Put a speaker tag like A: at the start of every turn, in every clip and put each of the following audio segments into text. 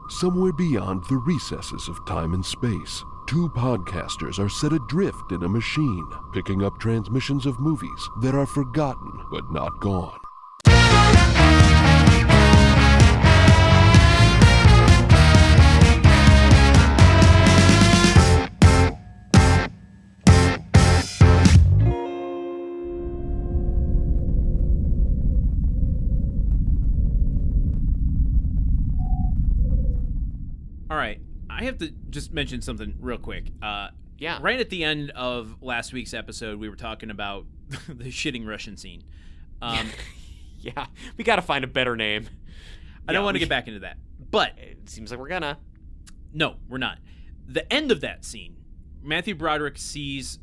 A: Somewhere beyond the recesses of time and space, two podcasters are set adrift in a machine, picking up transmissions of movies that are forgotten but not gone.
B: All right, I have to just mention something real quick.
C: Yeah.
B: Right at the end of last week's episode, we were talking about the shitting Russian scene.
C: Yeah, we got to find a better name.
B: I don't want to get back into that, but
C: it seems like we're gonna.
B: No, we're not. The end of that scene, Matthew Broderick sees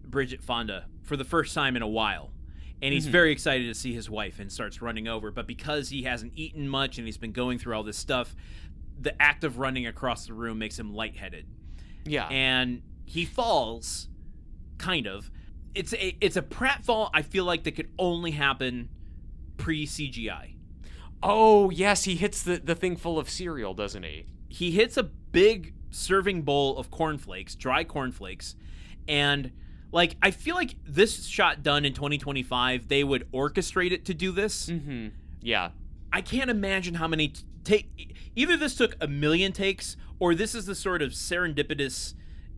B: Bridget Fonda for the first time in a while, and he's very excited to see his wife and starts running over. But because he hasn't eaten much and he's been going through all this stuff, the act of running across the room makes him lightheaded.
C: Yeah.
B: And he falls, kind of. It's a pratfall, I feel like, that could only happen pre-CGI.
C: Oh, yes, he hits the thing full of cereal, doesn't he?
B: He hits a big serving bowl of cornflakes, dry cornflakes, and, like, I feel like this shot done in 2025, they would orchestrate it to do this.
C: Mm-hmm. Yeah.
B: I can't imagine how many either this took a million takes, or this is the sort of serendipitous,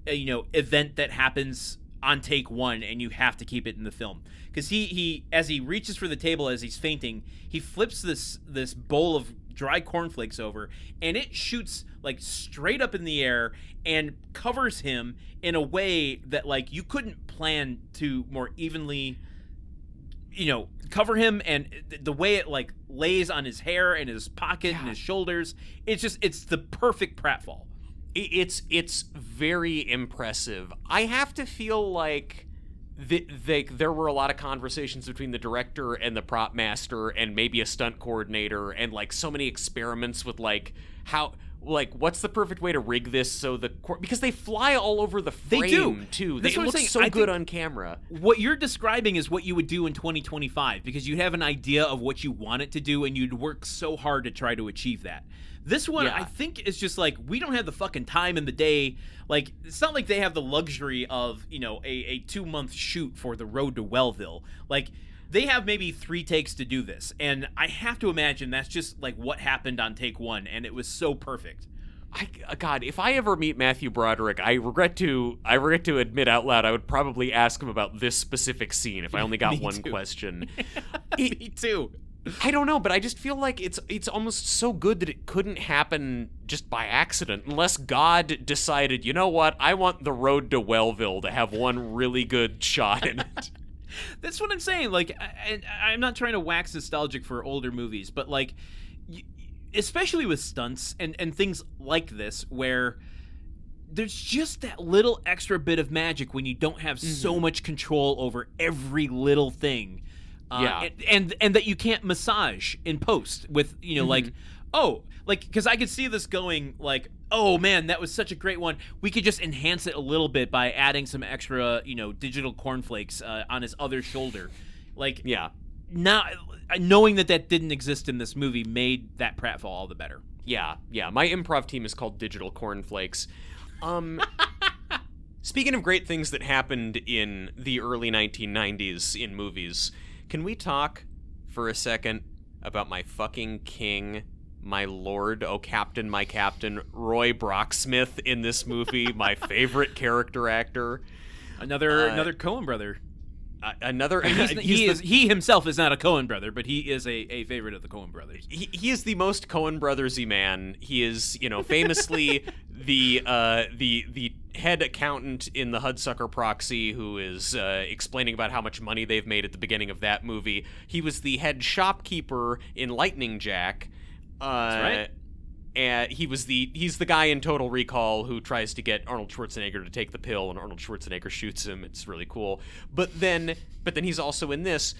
B: event that happens on take one, and you have to keep it in the film. Because he as he reaches for the table as he's fainting, he flips this bowl of dry cornflakes over, and it shoots like straight up in the air and covers him in a way that like you couldn't plan to more evenly cover him, and the way it like lays on his hair and his pocket and his shoulders, it's the perfect pratfall.
C: It's very impressive. I have to feel like there were a lot of conversations between the director and the prop master and maybe a stunt coordinator, and like so many experiments with like how, like, what's the perfect way to rig this so because they fly all over the frame.
B: They do
C: too.
B: That's
C: They look so good on camera.
B: What you're describing is what you would do in 2025, because you have an idea of what you want it to do, and you'd work so hard to try to achieve that. This one, I think, is just like, we don't have the fucking time in the day. Like, it's not like they have the luxury of, a 2-month shoot for The Road to Wellville. Like, they have maybe 3 takes to do this. And I have to imagine that's just, like, what happened on take 1. And it was so perfect.
C: God, if I ever meet Matthew Broderick, I regret to admit out loud, I would probably ask him about this specific scene if I only got one question.
B: Me too.
C: I don't know, but I just feel like it's almost so good that it couldn't happen just by accident, unless God decided, you know what, I want The Road to Wellville to have one really good shot in it.
B: That's what I'm saying. Like, I'm not trying to wax nostalgic for older movies, but like, especially with stunts and things like this, where there's just that little extra bit of magic when you don't have so much control over every little thing. And that you can't massage in post with, because I could see this going like, oh man, that was such a great one. We could just enhance it a little bit by adding some extra, digital cornflakes on his other shoulder. Like, now knowing that didn't exist in this movie made that pratfall all the better.
C: Yeah. My improv team is called Digital Cornflakes. Speaking of great things that happened in the early 1990s in movies, can we talk for a second about my fucking king, my lord, oh captain, my captain, Roy Brocksmith in this movie, my favorite character actor.
B: Another Coen brother.
C: He
B: himself is not a Coen brother, but he is a favorite of the Coen brothers.
C: He is the most Coen brothersy man. He is, famously the head accountant in the Hudsucker Proxy, who is explaining about how much money they've made at the beginning of that movie. He was the head shopkeeper in Lightning Jack.
B: That's right.
C: And he's the guy in Total Recall who tries to get Arnold Schwarzenegger to take the pill, and Arnold Schwarzenegger shoots him. It's really cool. But then he's also in this.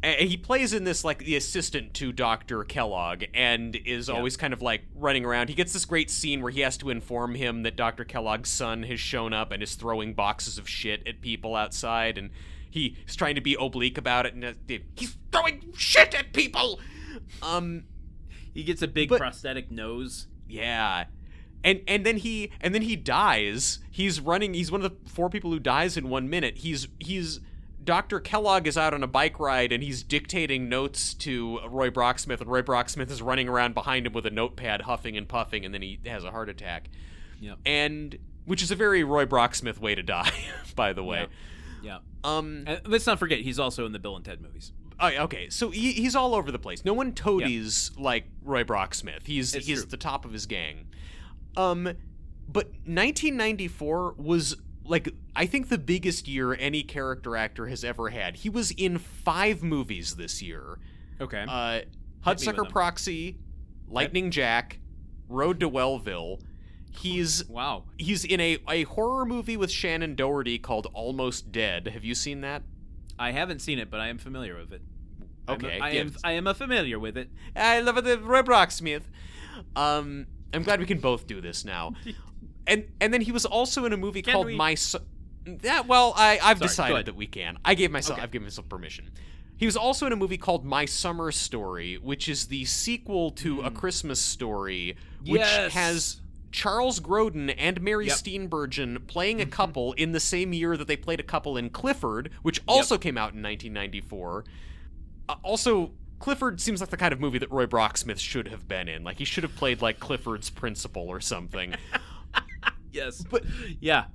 C: He plays in this like the assistant to Dr. Kellogg, and is always kind of like running around. He gets this great scene where he has to inform him that Dr. Kellogg's son has shown up and is throwing boxes of shit at people outside, and he's trying to be oblique about it, and he's throwing shit at people.
B: He gets a big prosthetic nose.
C: Yeah. And then he dies. He's one of the 4 people who dies in 1 minute. He's Dr. Kellogg is out on a bike ride and he's dictating notes to Roy Brocksmith, and Roy Brocksmith is running around behind him with a notepad, huffing and puffing, and then he has a heart attack.
B: Yep.
C: And which is a very Roy Brocksmith way to die, by the way.
B: Yeah. And let's not forget he's also in the Bill and Ted movies.
C: Okay, so he's all over the place. No one toadies like Roy Brocksmith. He's
B: true.
C: the top of his gang. But 1994 was, like, I think the biggest year any character actor has ever had. He was in 5 movies this year.
B: Okay.
C: Hudsucker Proxy, Lightning Jack, Road to Wellville. He's in a horror movie with Shannon Doherty called Almost Dead. Have you seen that?
B: I haven't seen it, but I am familiar with it.
C: Okay.
B: I am familiar with it.
C: I love it, Roy Brocksmith. I'm glad we can both do this now. And then he was also in a movie called My Son. I've decided that we can. I've given myself permission. He was also in a movie called My Summer Story, which is the sequel to A Christmas Story, which has Charles Grodin and Mary Steenburgen playing a couple in the same year that they played a couple in Clifford, which also came out in 1994. Also, Clifford seems like the kind of movie that Roy Brocksmith should have been in. Like, he should have played, like, Clifford's principal or something.
B: Yes.
C: But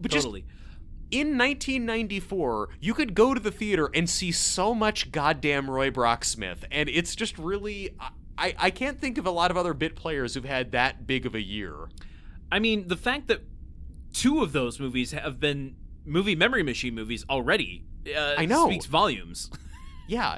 B: totally.
C: In 1994, you could go to the theater and see so much goddamn Roy Brocksmith, and it's just really... I can't think of a lot of other bit players who've had that big of a year.
B: I mean, the fact that 2 of those movies have been movie memory machine movies already
C: I know.
B: Speaks volumes.
C: Yeah,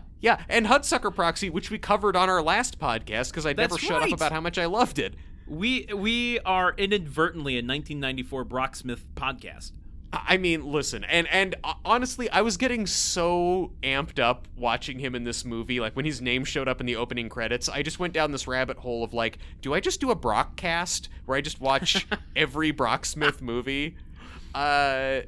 C: and Hudsucker Proxy, which we covered on our last podcast, because I never shut up about how much I loved it.
B: We are inadvertently a 1994 Brocksmith podcast.
C: I mean, listen, and honestly, I was getting so amped up watching him in this movie. Like, when his name showed up in the opening credits, I just went down this rabbit hole of, like, do I just do a Brockcast where I just watch every Brocksmith movie? I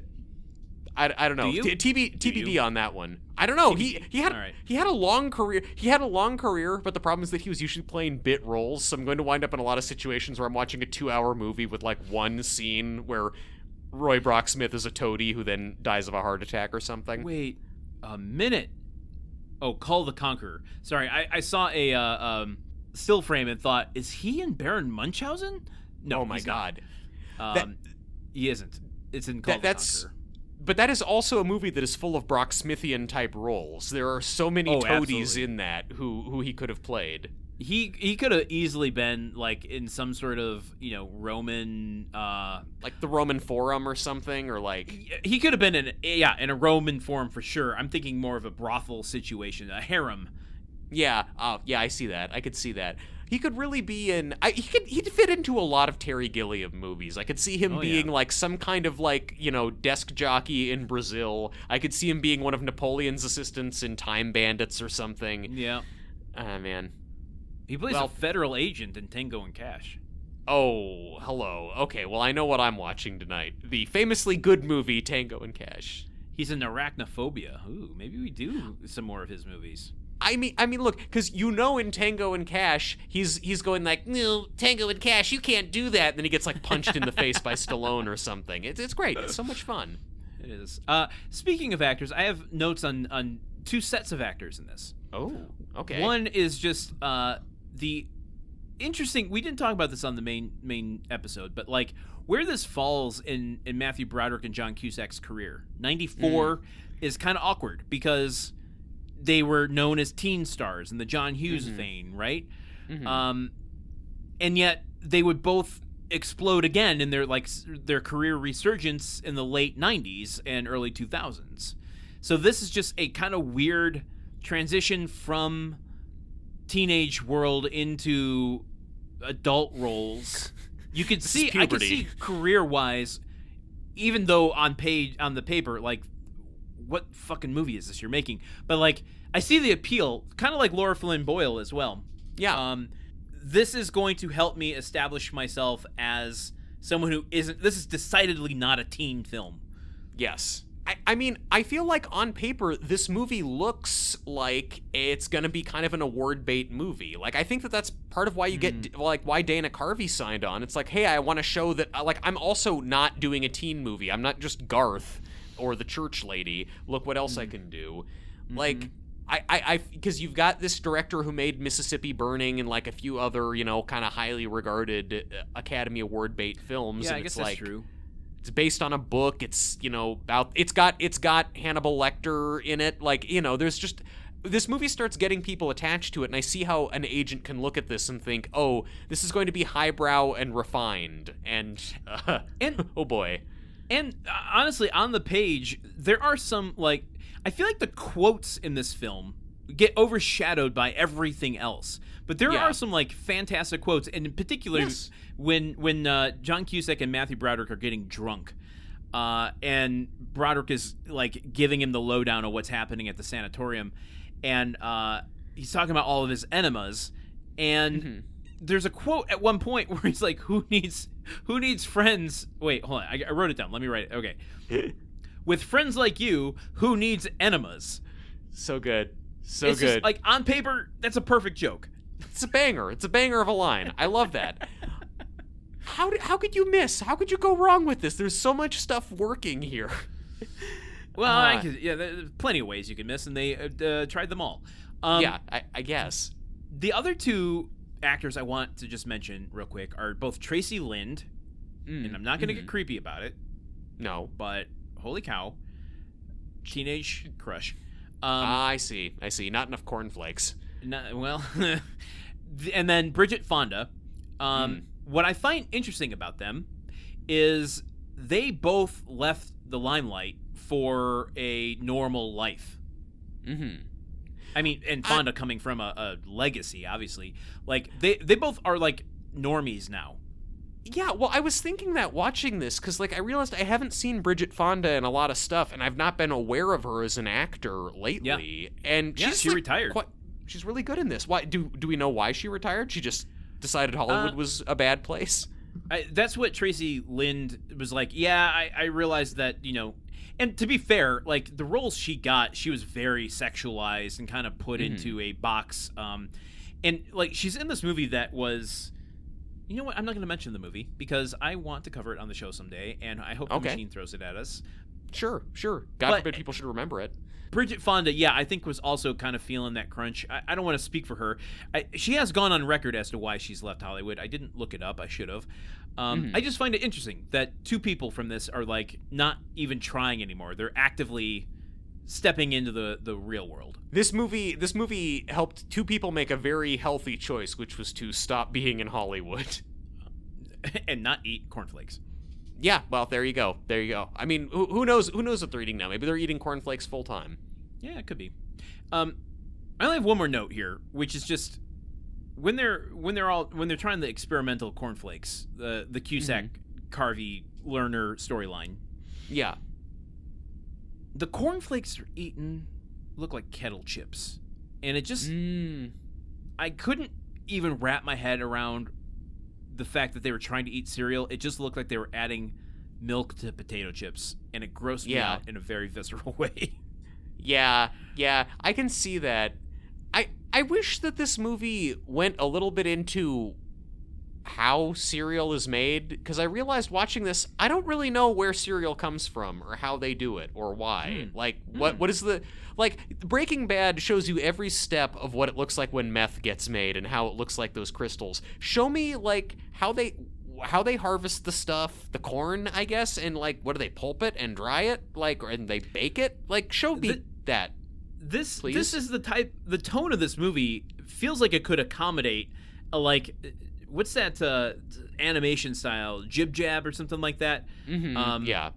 C: don't know. TBD on that one. I don't know. He had a long career. But the problem is that he was usually playing bit roles. So I'm going to wind up in a lot of situations where I'm watching a 2-hour movie with, like, one scene where Roy Brocksmith is a toady who then dies of a heart attack or something.
B: Wait a minute. Oh, Call the Conqueror. Sorry, I saw a still frame and thought, is he in Baron Munchausen? No,
C: oh my God.
B: He isn't. It's in Call the Conqueror.
C: But that is also a movie that is full of Brocksmithian type roles. There are so many toadies in that who he could have played.
B: He could have easily been, like, in some sort of, Roman
C: like the Roman Forum or something, or like
B: he could have been in a Roman Forum for sure. I'm thinking more of a brothel situation, a harem.
C: Yeah, I see that. I could see that. He could really be in. He'd fit into a lot of Terry Gilliam movies. I could see him being like some kind of, like, desk jockey in Brazil. I could see him being one of Napoleon's assistants in Time Bandits or something.
B: Yeah.
C: Man.
B: He plays a federal agent in Tango and Cash.
C: Oh, hello. Okay, well, I know what I'm watching tonight. The famously good movie Tango and Cash.
B: He's in Arachnophobia. Ooh, maybe we do some more of his movies.
C: I mean, look, because in Tango and Cash, he's going like, no, Tango and Cash, you can't do that. And then he gets, like, punched in the face by Stallone or something. It's great. It's so much fun.
B: It is. Speaking of actors, I have notes on 2 sets of actors in this.
C: Oh, okay.
B: One is just the interesting. We didn't talk about this on the main episode, but, like, where this falls in Matthew Broderick and John Cusack's career. 94 is kind of awkward because they were known as teen stars in the John Hughes vein, right? Mm-hmm. And yet they would both explode again in their career resurgence in the late 90s and early 2000s. So this is just a kind of weird transition from teenage world into adult roles. You could see, I could see career-wise, even though on the paper, like, what fucking movie is this you're making? But, like, I see the appeal, kind of like Laura Flynn Boyle as well.
C: Yeah.
B: This is going to help me establish myself as someone who isn't. This is decidedly not a teen film.
C: Yes. I mean, I feel like on paper, this movie looks like it's going to be kind of an award bait movie. Like, I think that that's part of why you get, like, why Dana Carvey signed on. It's like, hey, I want to show that, like, I'm also not doing a teen movie. I'm not just Garth or the church lady. Look what else I can do. Like, because you've got this director who made Mississippi Burning and, like, a few other, you know, kind of highly regarded Academy Award bait films.
B: Yeah,
C: and
B: I guess
C: it's
B: that's
C: like,
B: true.
C: it's based on a book. It's, you know, it's got Hannibal Lecter in it. Like, you know, there's just, this movie starts getting people attached to it, and I see how an agent can look at this and think, oh, this is going to be highbrow and refined, and oh boy.
B: And honestly, on the page, there are some, like, I feel like the quotes in this film get overshadowed by everything else. But there are some, like, fantastic quotes, and in particular, when John Cusack and Matthew Broderick are getting drunk, and Broderick is, like, giving him the lowdown of what's happening at the sanatorium, and he's talking about all of his enemas, and there's a quote at one point where he's like, who needs friends? Wait, hold on, I wrote it down. Let me write it. Okay. With friends like you, who needs enemas?
C: So good. So
B: it's
C: good.
B: Just, like, on paper, that's a perfect joke.
C: It's a banger. It's a banger of a line. I love that. How could you miss? How could you go wrong with this? There's so much stuff working here.
B: Well, there's plenty of ways you can miss, and they tried them all.
C: I guess.
B: The other two actors I want to just mention real quick are both Tracy Lind, and I'm not going to get creepy about it.
C: No.
B: But holy cow, teenage crush.
C: I see. Not enough cornflakes.
B: Well, and then Bridget Fonda. What I find interesting about them is they both left the limelight for a normal life. I mean, and Fonda coming from a legacy, obviously. Like, they both are, like, normies now.
C: Yeah, well, I was thinking that watching this, because, like, I realized I haven't seen Bridget Fonda in a lot of stuff, and I've not been aware of her as an actor lately. Yeah. And
B: she retired.
C: She's really good in this. Why do we know why she retired? She just decided Hollywood was a bad place?
B: That's what Tracy Lind was like. Yeah, I realized that, you know, and to be fair, like, the roles she got, she was very sexualized and kind of put into a box. And, like, she's in this movie that was... You know what? I'm not going to mention the movie because I want to cover it on the show someday, and I hope the machine throws it at us.
C: Sure. God forbid people should remember it.
B: Bridget Fonda, yeah, I think was also kind of feeling that crunch. I don't want to speak for her. She has gone on record as to why she's left Hollywood. I didn't look it up. I should have. I just find it interesting that two people from this are, like, not even trying anymore. They're actively stepping into the real world.
C: This movie helped two people make a very healthy choice, which was to stop being in Hollywood
B: and not eat cornflakes.
C: Yeah, well, there you go. I mean, who knows what they're eating now? Maybe they're eating cornflakes full time.
B: Yeah, it could be. I only have one more note here, which is just when they're trying the experimental cornflakes, the Cusack Carvey Lerner storyline.
C: Yeah.
B: The cornflakes they're eating look like kettle chips. And it just... I couldn't even wrap my head around the fact that they were trying to eat cereal. It just looked like they were adding milk to potato chips. And it grossed me out in a very visceral way.
C: Yeah, I can see that. I wish that this movie went a little bit into how cereal is made, because I realized watching this, I don't really know where cereal comes from or how they do it or why. What is the... Like, Breaking Bad shows you every step of what it looks like when meth gets made and how it looks like those crystals. Show me, like, how they harvest the stuff, the corn, I guess, and, like, what do they, pulp it and dry it? Like, and they bake it? Like, show me that, please.
B: This is the tone of this movie feels like it could accommodate a, like... What's that animation style? Jib Jab or something like that?
C: Yeah.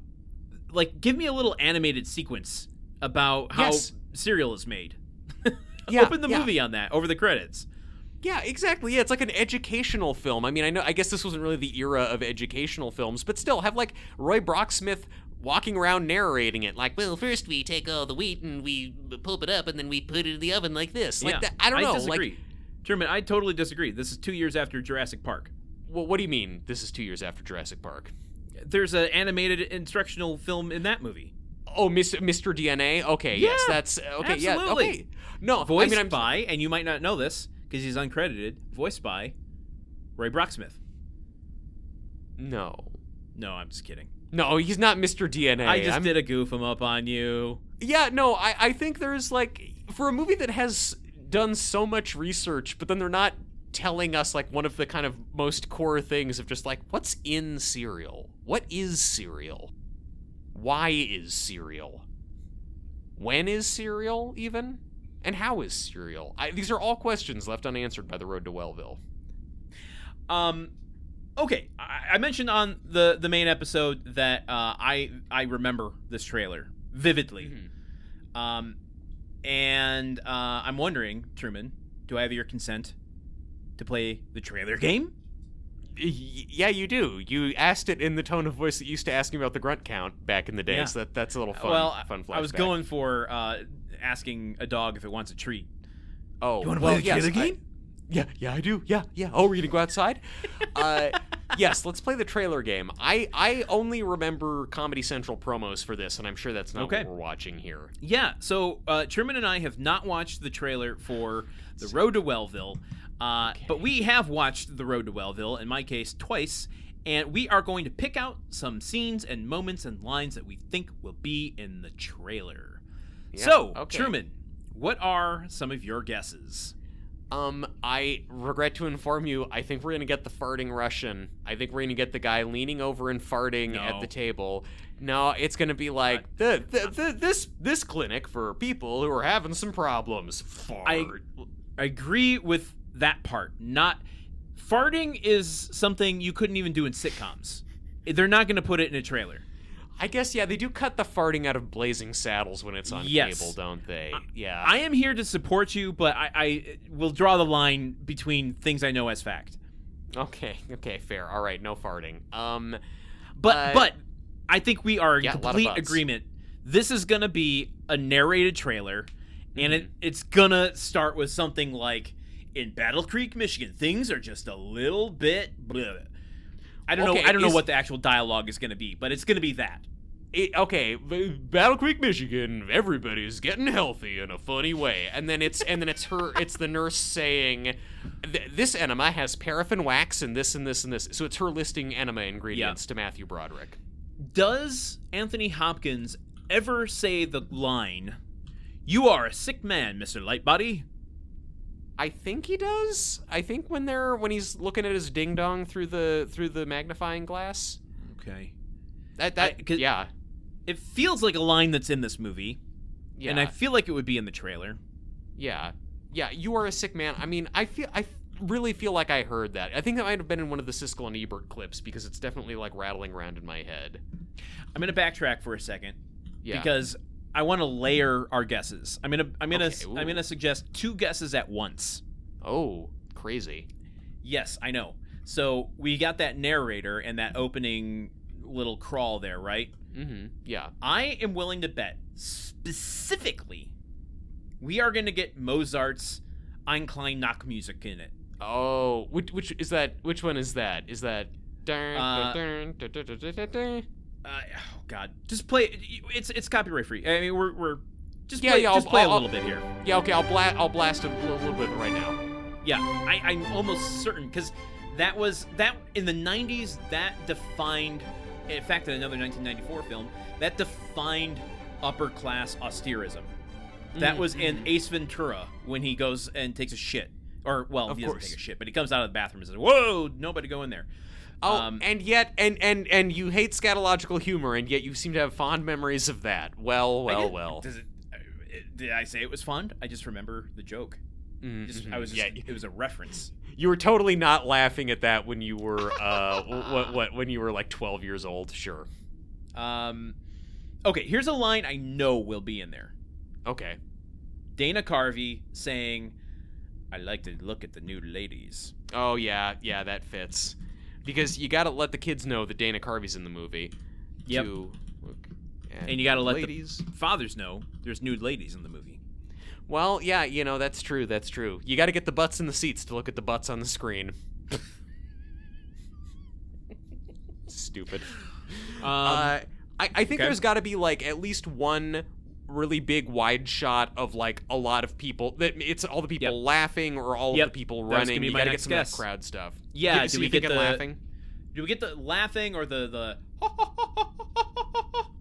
B: Like, give me a little animated sequence about how cereal is made. Open the movie on that, over the credits.
C: Yeah, exactly. Yeah, it's like an educational film. I mean, I guess this wasn't really the era of educational films, but still, have, like, Roy Brocksmith walking around narrating it. Like, well, first we take all the wheat and we pulp it up and then we put it in the oven like this. Like, that, I don't know.
B: I disagree. German, I totally disagree. This is 2 years after Jurassic Park.
C: Well, what do you mean, this is 2 years after Jurassic Park?
B: There's an animated instructional film in that movie.
C: Oh, Mr. DNA. Okay, yes,
B: Yeah,
C: that's okay.
B: absolutely.
C: Yeah, okay. No,
B: Voiced
C: I'm
B: by, and you might not know this because he's uncredited, voiced by Ray Brocksmith.
C: No,
B: I'm just kidding.
C: no, he's not Mr. DNA.
B: I just did a goof him up on you.
C: Yeah, no, I think there's like for a movie that has done so much research, but then they're not telling us like one of the kind of most core things of just like what's in cereal. What is cereal? Why is cereal? When is cereal even? And how is cereal? These are all questions left unanswered by The Road to Wellville.
B: Okay, I mentioned on the main episode that I remember this trailer vividly.
C: Mm-hmm.
B: And I'm wondering, Truman, do I have your consent to play the trailer game?
C: Yeah, you do. You asked it in the tone of voice that you used to ask me about the grunt count back in the day, so that's a little fun. Fun flashback.
B: I was going for asking a dog if it wants a treat.
C: Oh,
B: you want to play the trailer game?
C: Yeah, I do. Yeah. Oh, we're gonna go outside. Yes, let's play the trailer game. I only remember Comedy Central promos for this, and I'm sure that's not what we're watching here.
B: Yeah. So Truman and I have not watched the trailer for The Road to Wellville. But we have watched The Road to Wellville, in my case, twice, and we are going to pick out some scenes and moments and lines that we think will be in the trailer. Yeah, so, Truman, what are some of your guesses?
C: I regret to inform you, I think we're gonna get the farting Russian. I think we're gonna get the guy leaning over and farting at the table. No, it's gonna be like this clinic for people who are having some problems. Fart.
B: I agree with that part. Not farting is something you couldn't even do in sitcoms. They're not going to put it in a trailer.
C: I guess, yeah, they do cut the farting out of Blazing Saddles when it's on cable, don't they? Yeah.
B: I am here to support you, but I will draw the line between things I know as fact.
C: Okay, fair. All right, no farting.
B: But I think we are in complete agreement. This is going to be a narrated trailer, and it's going to start with something like, in Battle Creek, Michigan, things are just a little bit blah. I don't know what the actual dialogue is going to be, but it's going to be that.
C: Battle Creek, Michigan, everybody's getting healthy in a funny way. And then it's the nurse saying, this enema has paraffin wax and this and this and this. So it's her listing enema ingredients to Matthew Broderick.
B: Does Anthony Hopkins ever say the line, "You are a sick man, Mr. Lightbody"?
C: I think he does. I think when he's looking at his ding dong through the magnifying glass.
B: Okay.
C: Yeah.
B: It feels like a line that's in this movie. Yeah. And I feel like it would be in the trailer.
C: Yeah. Yeah, you are a sick man. I mean, I really feel like I heard that. I think that might have been in one of the Siskel and Ebert clips because it's definitely like rattling around in my head. I'm
B: going to backtrack for a second. Yeah. Because I want to layer our guesses. I'm gonna suggest two guesses at once.
C: Oh, crazy.
B: Yes, I know. So we got that narrator and that opening little crawl there, right?
C: Mm-hmm. Yeah.
B: I am willing to bet specifically we are gonna get Mozart's Ein klein Nachtmusik in it.
C: Oh, which is that? Which one is that? Is that?
B: Oh God! Just play. It's copyright free. I mean, we're just play a little bit here.
C: Yeah, okay. I'll blast a little bit right now.
B: Yeah, I'm almost certain because that in the '90s that defined. In fact, in another 1994 film that defined upper class austerism. That was in Ace Ventura when he goes and takes a shit, or he doesn't take a shit, but he comes out of the bathroom and says, "Whoa, nobody go in there."
C: Oh, and yet, and you hate scatological humor, and yet you seem to have fond memories of that. Well.
B: Did I say it was fond? I just remember the joke. It was a reference.
C: You were totally not laughing at that when you were when you were like 12 years old. Sure.
B: Okay, here's a line I know will be in there.
C: Okay.
B: Dana Carvey saying, "I like to look at the nude ladies."
C: Oh yeah, that fits. Because you gotta let the kids know that Dana Carvey's in the movie.
B: Yep. And you gotta let the fathers know there's nude ladies in the movie.
C: Well, yeah, that's true. You gotta get the butts in the seats to look at the butts on the screen. Stupid. I think there's got to be like at least one really big wide shot of like a lot of people that it's all the people laughing or all of the people running. You gotta get some of that crowd stuff.
B: Yeah,
C: do we get the laughing?
B: Do we get the laughing or the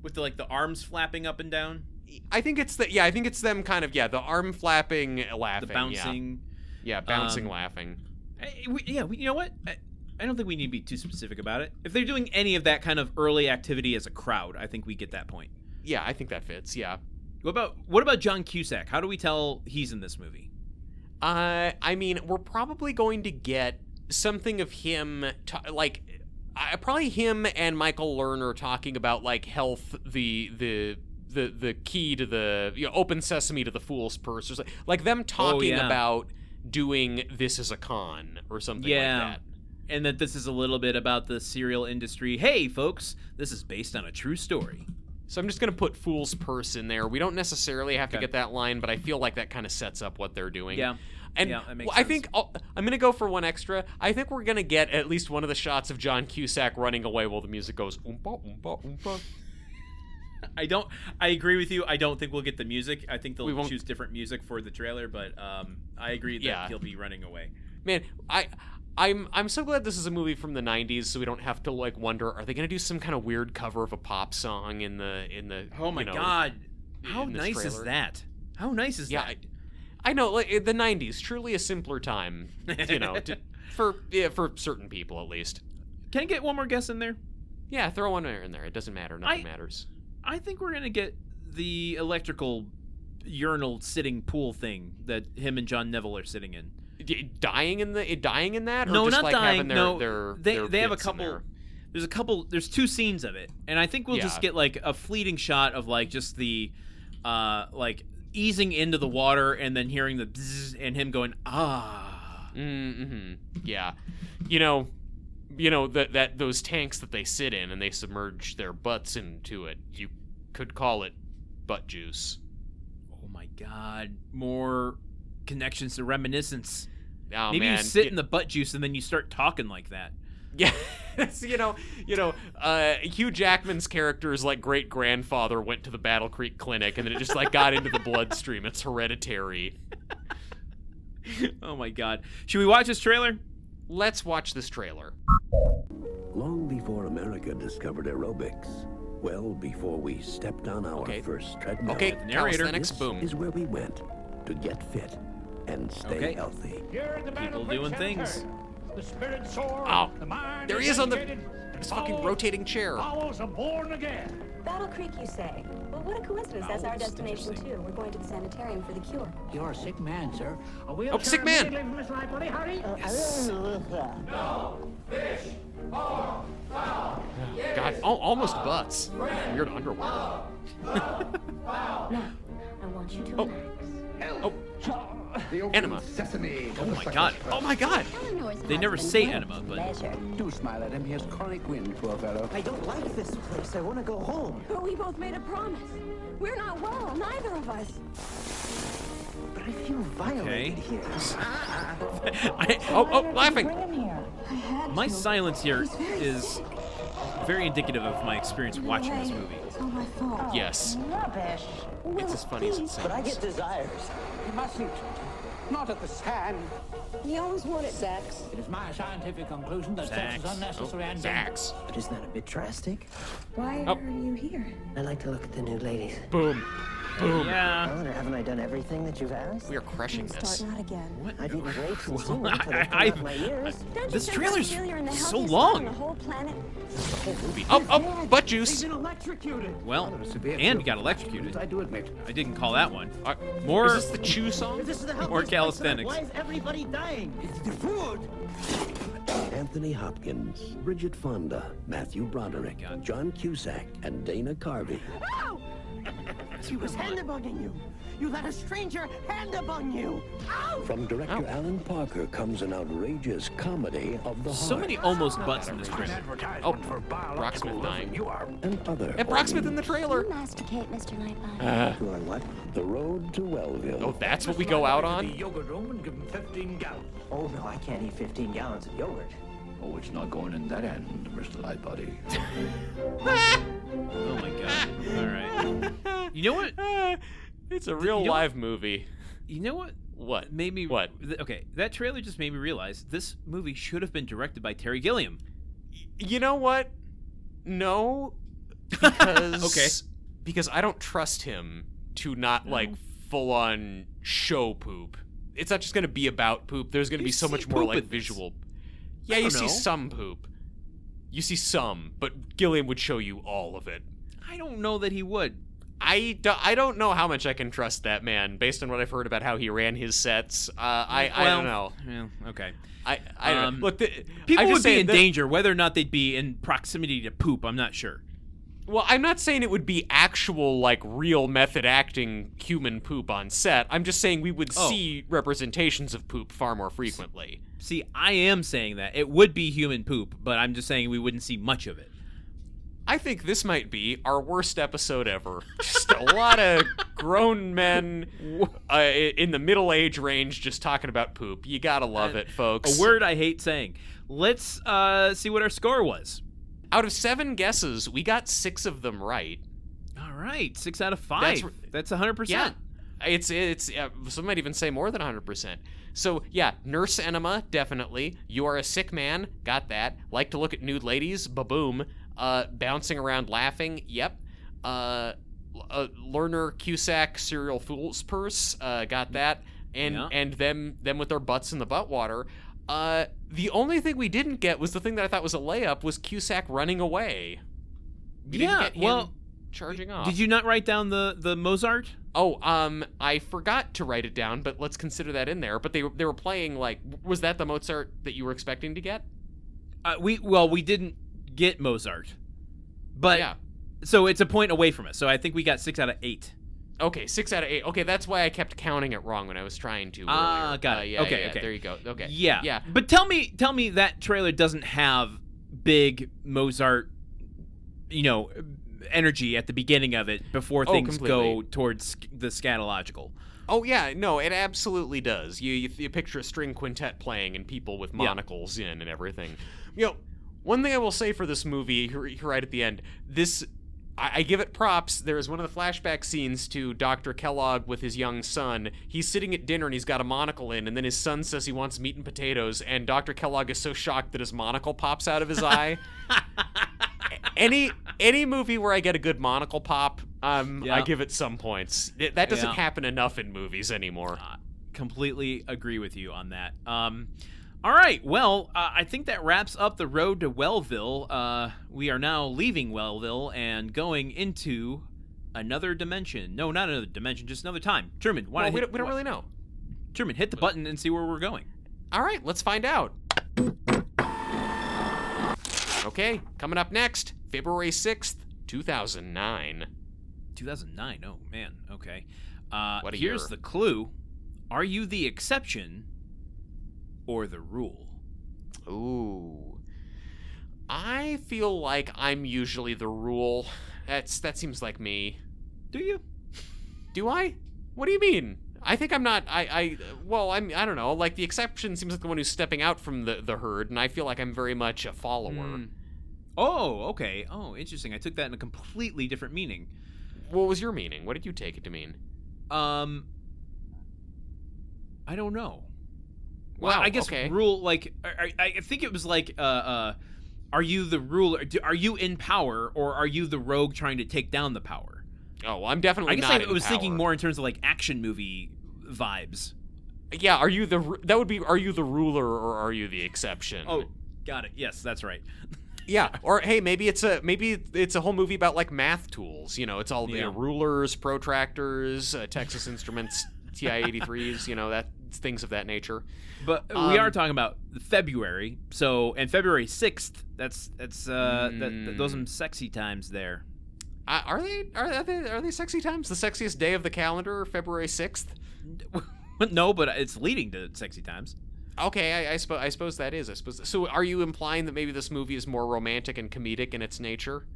B: with the like the arms flapping up and down?
C: I think it's them kind of the arm flapping, laughing,
B: the bouncing,
C: bouncing, laughing.
B: You know what? I don't think we need to be too specific about it. If they're doing any of that kind of early activity as a crowd, I think we get that point.
C: Yeah, I think that fits. Yeah.
B: What about John Cusack? How do we tell he's in this movie?
C: I mean, we're probably going to get something of him, probably him and Michael Lerner talking about like health, the key to the open sesame to the fool's purse, or like them talking about doing this as a con or something like that.
B: And that this is a little bit about the cereal industry. Hey, folks, this is based on a true story.
C: So I'm just going to put fool's purse in there. We don't necessarily have to get that line, but I feel like that kind of sets up what they're doing.
B: Yeah.
C: And
B: that makes
C: I
B: sense.
C: think I'm going to go for one extra. I think we're going to get at least one of the shots of John Cusack running away while the music goes oompa, oompa, oompa.
B: I agree with you. I don't think we'll get the music. I think they'll choose different music for the trailer, but I agree that he'll be running away.
C: Man, I'm so glad this is a movie from the 90s, so we don't have to like wonder, are they going to do some kind of weird cover of a pop song in the
B: Oh my god. How nice
C: trailer?
B: Is that? How nice is that?
C: I know, like the 90s, truly a simpler time, for certain people at least.
B: Can I get one more guess in there?
C: Yeah, throw one in there. It doesn't matter. Nothing matters.
B: I think we're going to get the urinal sitting pool thing that him and John Neville are sitting in.
C: Dying in that? Or
B: no,
C: just
B: not
C: like
B: dying.
C: Having
B: They have a couple. There's two scenes of it, and I think we'll just get like a fleeting shot of like just the, like easing into the water and then hearing the bzzz and him going ah.
C: Mm-hmm. Yeah, that those tanks that they sit in and they submerge their butts into it. You could call it butt juice.
B: Oh my god! More connections to reminiscence.
C: Oh,
B: maybe
C: man.
B: you sit in the butt juice and then you start talking like that.
C: Yeah, Hugh Jackman's character's like great grandfather went to the Battle Creek Clinic and then it just like got into the bloodstream. It's hereditary.
B: Oh my god! Should we watch this trailer?
C: Let's watch this trailer.
D: Long before America discovered aerobics, well before we stepped on our first treadmill,
C: Okay,
B: narrator.
C: calisthenics,
D: this
C: boom.
D: is where we went to get fit and stay healthy.
B: People doing things.
E: The spirit soar,
C: Oh,
E: the mind
C: there he is on
E: educated,
C: this fucking rotating chair.
E: bowels are born again.
F: Battle Creek, you say? Well, what a coincidence. That's our destination, too. We're going to the sanitarium for the cure.
E: You're a sick man, sir. A
C: Oh, sick man.
E: Miss Lively, hurry.
C: God, almost butts. Weird underwear.
F: Now, I want you to relax.
C: Enema.
B: Oh my god! Oh my god!
F: Eleanor's
B: They never
F: husband
B: say
F: went
B: enema,
F: with
B: but
F: pleasure.
G: Do smile at him. He has chronic wind, poor fellow.
H: I don't like this place. I want to go home.
F: But we both made a promise. We're not well, neither of us.
H: But I feel violated here.
C: Laughing.
F: I had
B: my
F: to.
B: silence here
F: He's very
B: is
F: sick.
B: very indicative of my experience watching this movie.
F: It's all my fault.
C: Yes.
H: Rubbish.
C: It's as funny as it sounds.
H: But I get desires.
G: You mustn't. Not at the stand.
F: He always wanted sex.
E: It is my scientific conclusion that sex is
B: Sex.
E: unnecessary and
C: Zax.
H: But isn't that a bit drastic?
F: Why
C: Oh.
F: are you here?
H: I like to look at the new ladies.
C: Boom. Boom.
B: Yeah.
H: Well, haven't I done everything that you've asked?
C: We are crushing
F: Start
C: this.
F: not again.
H: I've eaten grapes and
B: Well,
H: seen them till
B: I-
H: they come out my ears.
F: Don't you
B: This
F: think
B: trailer's
F: I feel you're in the
B: so
F: healthiest
B: long.
F: spot on the whole planet?
C: The whole movie. Oh, butt juice.
E: been electrocuted.
B: Well, and we got electrocuted.
G: I do admit.
B: I didn't call that one.
C: Is
B: More.
C: this the Chew song?
E: This is the
B: More calisthenics.
E: Why is everybody dying? It's the food.
D: Anthony Hopkins, Bridget Fonda, Matthew Broderick,
B: God.
D: John Cusack, and Dana Carvey.
E: She was hand-bugging you. You let a stranger hand-bug you. Ow!
D: From director Alan Parker comes an outrageous comedy of the
B: So
D: heart
B: many almost butts in this trailer.
C: Oh, Brocksmith dying.
D: and other.
C: And Brocksmith in the trailer.
F: You masticate, Mr. Nightbot.
D: You are what? The road to Wellville.
C: Oh, that's what we go out
E: The
C: on?
E: yogurt room and give him 15 gallons.
H: Oh, no, I can't eat 15 gallons of yogurt. Oh, it's not going in that end, Mr. Lightbody.
B: Oh my god. All right. You know what?
C: It's a real live movie.
B: You know what?
C: What?
B: Made me.
C: What?
B: Okay, that trailer just made me realize this movie should have been directed by Terry Gilliam.
C: You know what? No, because
B: Okay.
C: because I don't trust him to not like full on show poop. It's not just going to be about poop. There's going to be so much more like visual. Yeah, you see some poop. You see some, but Gilliam would show you all of it.
B: I don't know that he would.
C: I don't know how much I can trust that man based on what I've heard about how he ran his sets. I don't know.
B: Yeah, okay.
C: I don't know. Look,
B: People would be in danger. Whether or not they'd be in proximity to poop, I'm not sure.
C: Well, I'm not saying it would be actual, like, real method acting human poop on set. I'm just saying we would see representations of poop far more frequently.
B: See, I am saying that. It would be human poop, but I'm just saying we wouldn't see much of it.
C: I think this might be our worst episode ever. Just a lot of grown men in the middle age range just talking about poop. You gotta love it, folks.
B: A word I hate saying. Let's see what our score was.
C: Out of 7 guesses, we got 6 of them right.
B: All right, 6 out of 5. That's 100%.
C: Yeah, it's some might even say more than 100%. So yeah, nurse enema, definitely. You are a sick man, got that. Like to look at nude ladies, ba-boom. Bouncing around laughing, yep. Lerner Cusack cereal fool's purse, got that. And them with their butts in the butt water. The only thing we didn't get was the thing that I thought was a layup was Cusack running away. We didn't get him charging off.
B: Did you not write down the Mozart?
C: Oh, I forgot to write it down, but let's consider that in there. But they were playing like, was that the Mozart that you were expecting to get?
B: We didn't get Mozart, but
C: yeah.
B: So it's a point away from us. So I think we got 6 out of 8.
C: Okay, 6 out of 8. Okay, that's why I kept counting it wrong when I was trying to.
B: Got it.
C: Yeah,
B: okay.
C: There you go. Okay.
B: Yeah. But tell me that trailer doesn't have big Mozart, energy at the beginning of it before things go towards the scatological.
C: Oh yeah, no, it absolutely does. You picture a string quintet playing and people with monocles in and everything. One thing I will say for this movie, right at the end, I give it props. There is one of the flashback scenes to Dr. Kellogg with his young son. He's sitting at dinner and he's got a monocle in, and then his son says he wants meat and potatoes, and Dr. Kellogg is so shocked that his monocle pops out of his eye. Any movie where I get a good monocle pop, I give it some points. That doesn't happen enough in movies anymore.
B: Completely agree with you on that. All right, well, I think that wraps up the road to Wellville. We are now leaving Wellville and going into another dimension. No, not another dimension, just another time. Truman,
C: we don't really know.
B: Truman, hit the button and see where we're going.
C: All right, let's find out. Okay, coming up next, February 6th, 2009.
B: 2009, oh man, okay.
C: What a
B: here's
C: year.
B: the clue. Are you the exception or the rule?
C: Ooh. I feel like I'm usually the rule. That seems like me.
B: Do you?
C: Do I? What do you mean? I think I'm not. I don't know. Like, the exception seems like the one who's stepping out from the herd, and I feel like I'm very much a follower.
B: Oh, okay. Oh, interesting. I took that in a completely different meaning.
C: What was your meaning? What did you take it to mean?
B: I don't know. Well,
C: Wow,
B: I guess
C: okay.
B: rule, like, I think it was like, are you the ruler? Are you in power, or are you the rogue trying to take down the power?
C: Oh, well, I'm definitely not in
B: I was
C: power.
B: thinking more in terms of, like, action movie vibes.
C: Yeah, are you the ruler or are you the exception?
B: Oh, got it. Yes, that's right.
C: Yeah, or hey, maybe it's a whole movie about like math tools. It's all rulers, protractors, Texas Instruments TI-83s. That things of that nature.
B: But we are talking about February, and February 6th. That's those are some sexy times there.
C: Are they sexy times? The sexiest day of the calendar, February 6th.
B: No, but it's leading to sexy times.
C: Okay, I suppose that is. So. Are you implying that maybe this movie is more romantic and comedic in its nature?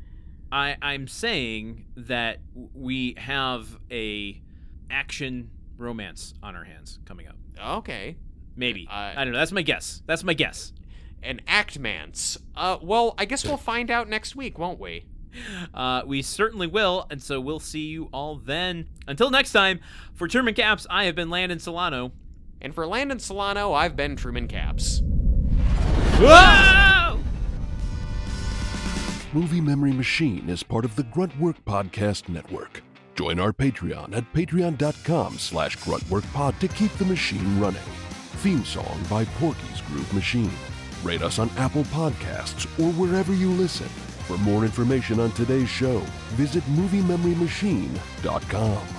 B: I'm saying that we have a action romance on our hands coming up.
C: Okay.
B: Maybe. I don't know. That's my guess.
C: an Actmance? Well, I guess we'll find out next week, won't we?
B: We certainly will, and so we'll see you all then. Until next time, for Truman Caps, I have been Landon Solano.
C: And for Landon Solano, I've been Truman Caps.
B: Whoa!
A: Movie Memory Machine is part of the Gruntwork Podcast Network. Join our Patreon at patreon.com/gruntworkpod to keep the machine running. Theme song by Porky's Groove Machine. Rate us on Apple Podcasts or wherever you listen. For more information on today's show, visit moviememorymachine.com.